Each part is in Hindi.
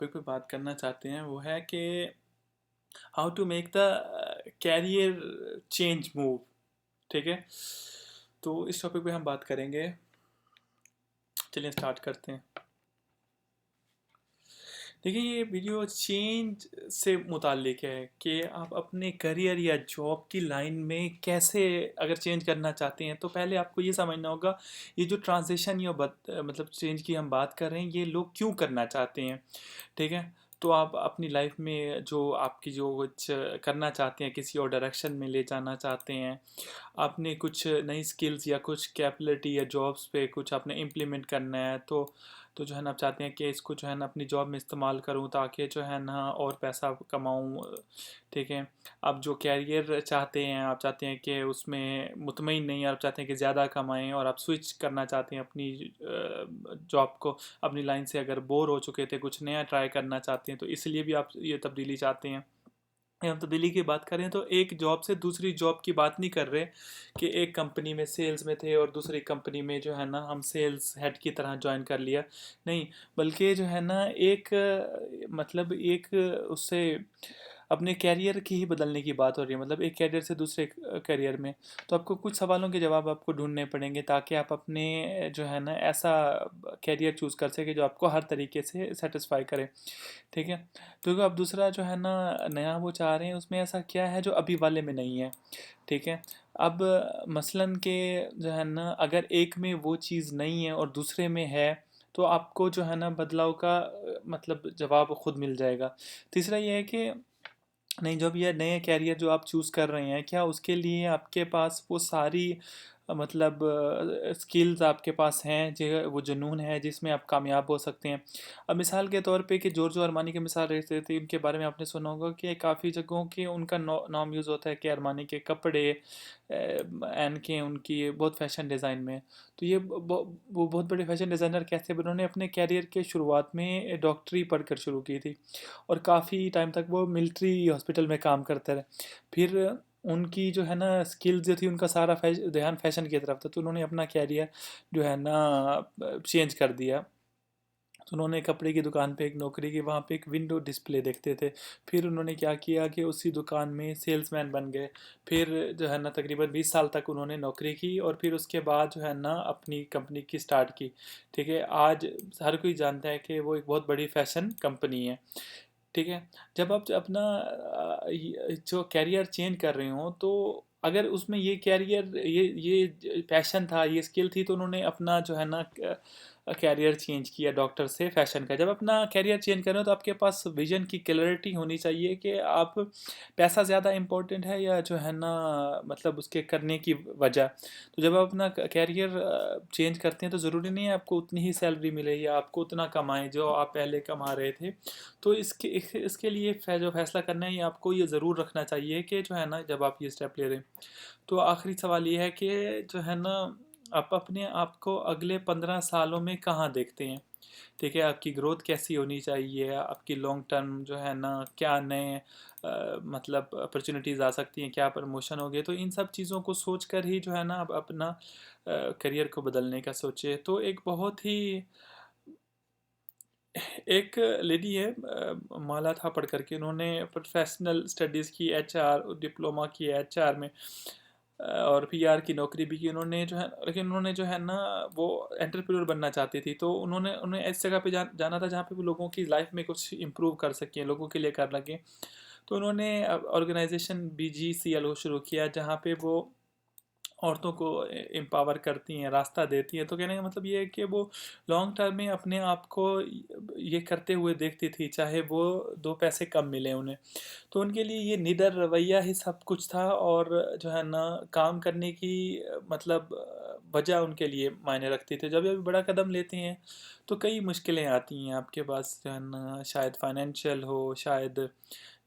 टॉपिक पे बात करना चाहते हैं वो है कि how to make the career change move. ठीक है, तो इस टॉपिक पे हम बात करेंगे। चलिए स्टार्ट करते हैं। देखिए, ये वीडियो चेंज से मुताल्लिक है कि आप अपने करियर या जॉब की लाइन में कैसे अगर चेंज करना चाहते हैं तो पहले आपको ये समझना होगा ये जो ट्रांजिशन या मतलब चेंज की हम बात कर रहे हैं ये लोग क्यों करना चाहते हैं। ठीक है, तो आप अपनी लाइफ में जो आपकी जो कुछ करना चाहते हैं, किसी और डायरेक्शन में ले जाना चाहते हैं, आपने कुछ नई स्किल्स या कुछ कैपेबिलिटी या जॉब्स पे कुछ आपने इम्प्लीमेंट करना है, तो जो है ना आप चाहते हैं कि इसको जो है ना अपनी जॉब में इस्तेमाल करूं ताकि जो है ना और पैसा कमाऊं। ठीक है, आप जो कैरियर चाहते हैं, आप चाहते हैं कि उसमें मुतमईन नहीं, आप चाहते हैं कि ज़्यादा कमाएं और आप स्विच करना चाहते हैं अपनी जॉब को, अपनी लाइन से अगर बोर हो चुके थे कुछ नया ट्राई करना चाहते हैं, तो इसलिए भी आप ये तब्दीली चाहते हैं। हम तब्दीली की बात करें तो एक जॉब से दूसरी जॉब की बात नहीं कर रहे कि एक कंपनी में सेल्स में थे और दूसरी कंपनी में जो है ना हम सेल्स हेड की तरह ज्वाइन कर लिया। नहीं, बल्कि जो है ना एक मतलब एक उससे अपने कैरियर की ही बदलने की बात हो रही है, मतलब एक कैरियर से दूसरे कैरियर में। तो आपको कुछ सवालों के जवाब आपको ढूंढने पड़ेंगे ताकि आप अपने जो है ना ऐसा कैरियर चूज़ कर सके जो आपको हर तरीके से सेटिस्फाई करे। ठीक है, क्योंकि अब दूसरा जो है ना नया वो चाह रहे हैं उसमें ऐसा क्या है जो अभी वाले में नहीं है। ठीक है, अब मसलन के जो है ना अगर एक में वो चीज़ नहीं है और दूसरे में है तो आपको जो है ना बदलाव का मतलब जवाब खुद मिल जाएगा। तीसरा ये है कि नहीं, जब ये नए कैरियर जो आप चूज़ कर रहे हैं क्या उसके लिए आपके पास वो सारी मतलब स्किल्स आपके पास हैं, जो वो जुनून है जिसमें आप कामयाब हो सकते हैं। अब मिसाल के तौर पे कि जॉर्जो अरमानी की मिसाल लेते थे, उनके बारे में आपने सुना होगा कि काफ़ी जगहों के उनका नाम यूज़ होता है कि अरमानी के कपड़े एन के उनकी बहुत फैशन डिज़ाइन में। तो ये वो बहुत बड़े फैशन डिज़ाइनर कैसे बने, उन्होंने अपने कैरियर के शुरुआत में डॉक्टरी पढ़कर शुरू की थी और काफ़ी टाइम तक वो मिलिट्री हॉस्पिटल में काम करते रहे। फिर उनकी जो है ना स्किल्स जो थी उनका सारा ध्यान फैशन की तरफ था, तो उन्होंने अपना कैरियर जो है ना चेंज कर दिया। तो उन्होंने कपड़े की दुकान पे एक नौकरी की, वहाँ पे एक विंडो डिस्प्ले देखते थे। फिर उन्होंने क्या किया कि उसी दुकान में सेल्समैन बन गए। फिर जो है ना तकरीबन 20 साल तक उन्होंने नौकरी की और फिर उसके बाद जो है ना अपनी कंपनी की स्टार्ट की। ठीक है, आज हर कोई जानता है कि वो एक बहुत बड़ी फैशन कंपनी है। ठीक है, जब आप अपना जो कैरियर चेंज कर रहे हो तो अगर उसमें ये कैरियर ये पैशन था, ये स्किल थी, तो उन्होंने अपना जो है ना कैरियर चेंज किया डॉक्टर से फैशन का। जब अपना कैरियर चेंज कर रहे हो तो आपके पास विजन की क्लैरिटी होनी चाहिए कि आप पैसा ज़्यादा इम्पोर्टेंट है या जो है ना मतलब उसके करने की वजह। तो जब आप अपना कैरियर चेंज करते हैं तो ज़रूरी नहीं है आपको उतनी ही सैलरी मिले या आपको उतना कमाएं जो आप पहले कमा रहे थे। तो इसके लिए जो फैसला करना है ये आपको ये ज़रूर रखना चाहिए कि जो है ना जब आप ये स्टेप ले रहे हैं। तो आखिरी सवाल ये है कि जो है ना आप अपने आप को अगले 15 सालों में कहाँ देखते हैं। ठीक है, आपकी ग्रोथ कैसी होनी चाहिए, आपकी लॉन्ग टर्म जो है ना क्या नए मतलब अपॉर्चुनिटीज़ आ सकती हैं, क्या प्रमोशन हो गए, तो इन सब चीज़ों को सोच कर ही जो है ना आप अपना करियर को बदलने का सोचे। तो एक बहुत ही एक लेडी है माला थापड़ करके, उन्होंने प्रोफेशनल स्टडीज़ की, एचआर डिप्लोमा की है एचआर में, और पीआर की नौकरी भी की उन्होंने जो है, लेकिन उन्होंने जो है ना वो एंटरप्रेन्योर बनना चाहती थी, तो उन्होंने उन्हें ऐसी जगह पे जाना था जहाँ पे वो लोगों की लाइफ में कुछ इम्प्रूव कर सकें, लोगों के लिए कर लगे। तो उन्होंने ऑर्गेनाइजेशन बीजीसीएल शुरू किया जहाँ पे वो औरतों को एम्पावर करती हैं, रास्ता देती हैं। तो कहने का मतलब ये है कि वो लॉन्ग टर्म में अपने आप को ये करते हुए देखती थी, चाहे वो 2 पैसे कम मिले उन्हें। तो उनके लिए ये निडर रवैया ही सब कुछ था, और जो है ना काम करने की मतलब वजह उनके लिए मायने रखती थी। जब भी बड़ा कदम लेते हैं तो कई मुश्किलें आती हैं आपके पास, जो है ना शायद फाइनेंशियल हो, शायद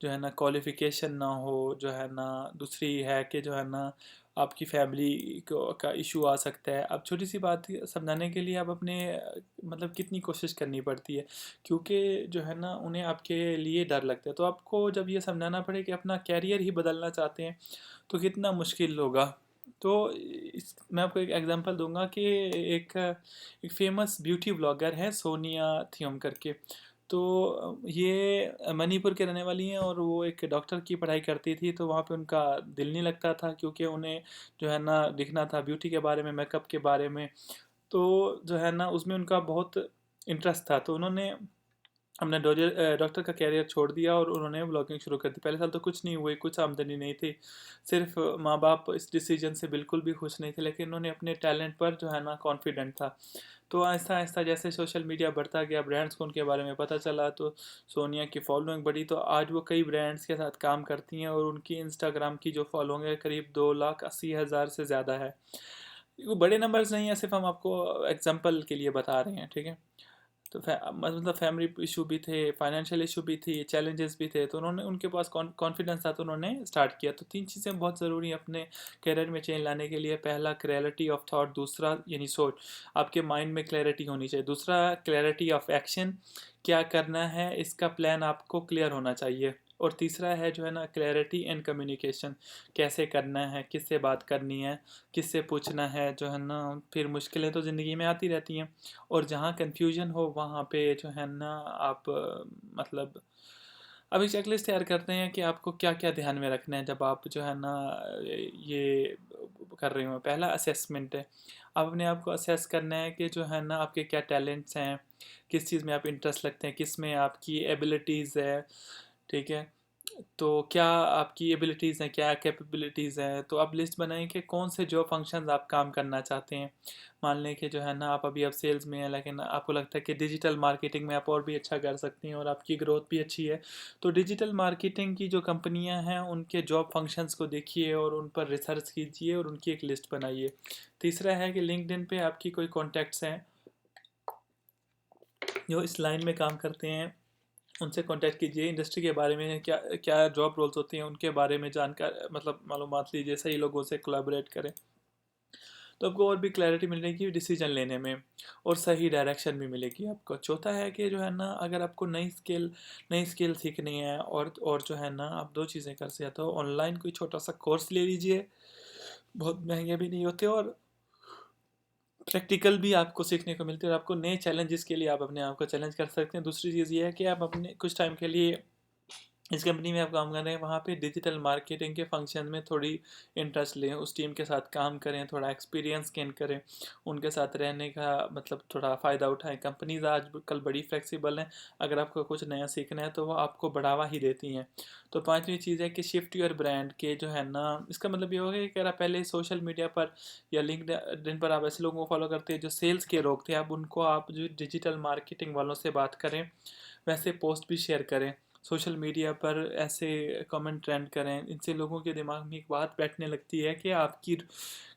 जो है ना क्वालिफ़िकेशन ना हो, जो है ना दूसरी है कि जो है ना आपकी फैमिली को का इशू आ सकता है। अब छोटी सी बात समझाने के लिए आप अपने मतलब कितनी कोशिश करनी पड़ती है, क्योंकि जो है ना उन्हें आपके लिए डर लगता है। तो आपको जब ये समझाना पड़े कि अपना कैरियर ही बदलना चाहते हैं तो कितना मुश्किल होगा। तो मैं आपको एक एग्जांपल दूंगा कि एक एक फेमस ब्यूटी ब्लॉगर है सोनिया थियोम करके। तो ये मणिपुर के रहने वाली हैं और वो एक डॉक्टर की पढ़ाई करती थी, तो वहाँ पे उनका दिल नहीं लगता था क्योंकि उन्हें जो है ना लिखना था ब्यूटी के बारे में, मेकअप के बारे में। तो जो है ना उसमें उनका बहुत इंटरेस्ट था, तो उन्होंने हमने डॉक्टर का कैरियर छोड़ दिया और उन्होंने ब्लॉगिंग शुरू कर दी। पहले साल तो कुछ नहीं हुई, कुछ आमदनी नहीं थी, सिर्फ माँ बाप इस डिसीजन से बिल्कुल भी खुश नहीं थे, लेकिन उन्होंने अपने टैलेंट पर जो है ना कॉन्फिडेंट था। तो आहिस्ता आहिस्ता जैसे सोशल मीडिया बढ़ता गया, ब्रांड्स को उनके बारे में पता चला, तो सोनिया की फॉलोइंग बढ़ी, तो आज वो कई ब्रांड्स के साथ काम करती हैं और उनकी इंस्टाग्राम की जो फॉलोइंग है करीब 2,80,000 से ज़्यादा है। वो बड़े नंबर्स नहीं है, सिर्फ हम आपको एग्जांपल के लिए बता रहे हैं, ठीक है। तो मतलब फैमिली इशू भी थे, फाइनेंशियल इशू भी थी, चैलेंजेस भी थे, तो उन्होंने उनके पास कॉन्फिडेंस था तो उन्होंने स्टार्ट किया। तो 3 चीज़ें बहुत ज़रूरी हैं अपने करियर में चेंज लाने के लिए। पहला क्लैरिटी ऑफ थॉट, दूसरा यानी सोच, आपके माइंड में क्लैरिटी होनी चाहिए। दूसरा क्लैरिटी ऑफ एक्शन, क्या करना है इसका प्लान आपको क्लियर होना चाहिए। और तीसरा है जो है ना क्लैरिटी एंड कम्युनिकेशन, कैसे करना है, किससे बात करनी है, किससे पूछना है, जो है ना। फिर मुश्किलें तो ज़िंदगी में आती रहती हैं, और जहाँ कन्फ्यूजन हो वहाँ पे जो है ना आप मतलब अभी चेकलिस्ट तैयार करते हैं कि आपको क्या क्या ध्यान में रखना है जब आप जो है ना ये कर रहे हो। पहला असेसमेंट है, आप अपने आप को असेस करना है कि जो है ना आपके क्या टैलेंट्स हैं, किस चीज़ में आप इंटरेस्ट लगते हैं, किस में आपकी एबिलिटीज़ है, ठीक है। तो क्या आपकी एबिलिटीज़ हैं, क्या कैपेबिलिटीज़ हैं, तो आप लिस्ट बनाएं कि कौन से जो फंक्शंस आप काम करना चाहते हैं। मान लें कि जो है ना आप अभी अब सेल्स में हैं, लेकिन आपको लगता है कि डिजिटल मार्केटिंग में आप और भी अच्छा कर सकती हैं और आपकी ग्रोथ भी अच्छी है, तो डिजिटल मार्केटिंग की जो कंपनियां हैं उनके जॉब फंक्शंस को देखिए और उन पर रिसर्च कीजिए और उनकी एक लिस्ट बनाइए। तीसरा है कि लिंक्डइन पे आपकी कोई कॉन्टैक्ट्स हैं जो इस लाइन में काम करते हैं, उनसे कांटेक्ट कीजिए। इंडस्ट्री के बारे में क्या क्या जॉब रोल्स होती हैं उनके बारे में जानकार मतलब मालूमात लीजिए, सही लोगों से कोलैबोरेट करें, तो आपको और भी क्लैरिटी मिलेगी डिसीजन लेने में, और सही डायरेक्शन भी मिलेगी आपको। चौथा है कि जो है ना अगर आपको नई स्किल सीखनी है, और जो है ना आप दो चीज़ें कर सकते हो। ऑनलाइन कोई छोटा सा कोर्स ले लीजिए, बहुत महंगे भी नहीं होते, और प्रैक्टिकल भी आपको सीखने को मिलती है, और आपको नए चैलेंजेस के लिए आप अपने आप को चैलेंज कर सकते हैं। दूसरी चीज़ ये है कि आप अपने कुछ टाइम के लिए इस कंपनी में आप काम कर रहे हैं, वहाँ पे डिजिटल मार्केटिंग के फंक्शन में थोड़ी इंटरेस्ट लें, उस टीम के साथ काम करें, थोड़ा एक्सपीरियंस गेन करें, उनके साथ रहने का मतलब थोड़ा फ़ायदा उठाएं। कंपनीज आज कल बड़ी फ्लेक्सिबल हैं, अगर आपको कुछ नया सीखना है तो वो आपको बढ़ावा ही देती हैं। तो पांचवी चीज़ है कि शिफ्ट योर ब्रांड, के जो है ना इसका मतलब ये होगा कि अगर आप पहले सोशल मीडिया पर या लिंक्डइन पर आप ऐसे लोगों को फॉलो करते हैं जो सेल्स के लोग थे, आप जो डिजिटल मार्केटिंग वालों से बात करें, वैसे पोस्ट भी शेयर करें, सोशल मीडिया पर ऐसे कमेंट ट्रेंड करें। इनसे लोगों के दिमाग में एक बात बैठने लगती है कि आपकी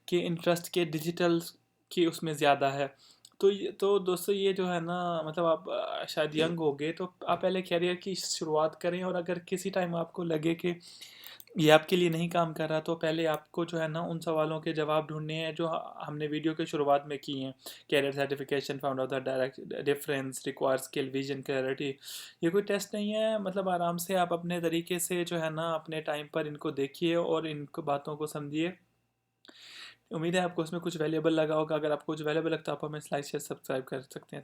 के इंटरेस्ट के डिजिटल की उसमें ज़्यादा है। तो दोस्तों ये जो है ना मतलब आप शायद यंग हो गए, तो आप पहले करियर की शुरुआत करें, और अगर किसी टाइम आपको लगे कि ये आपके लिए नहीं काम कर रहा, तो पहले आपको जो है ना उन सवालों के जवाब ढूंढने हैं जो हमने वीडियो के शुरुआत में किए हैं। Career certification, found out the direct difference, require skill, vision, clarity. ये कोई टेस्ट नहीं है, मतलब आराम से आप अपने तरीके से जो है ना अपने टाइम पर इनको देखिए और इनको बातों को समझिए। उम्मीद है आपको उसमें कुछ वैल्यूएबल लगा होगा। अगर आपको कुछ वैल्यूएबल लगता है आप हमें लाइक शेयर सब्सक्राइब कर सकते हैं।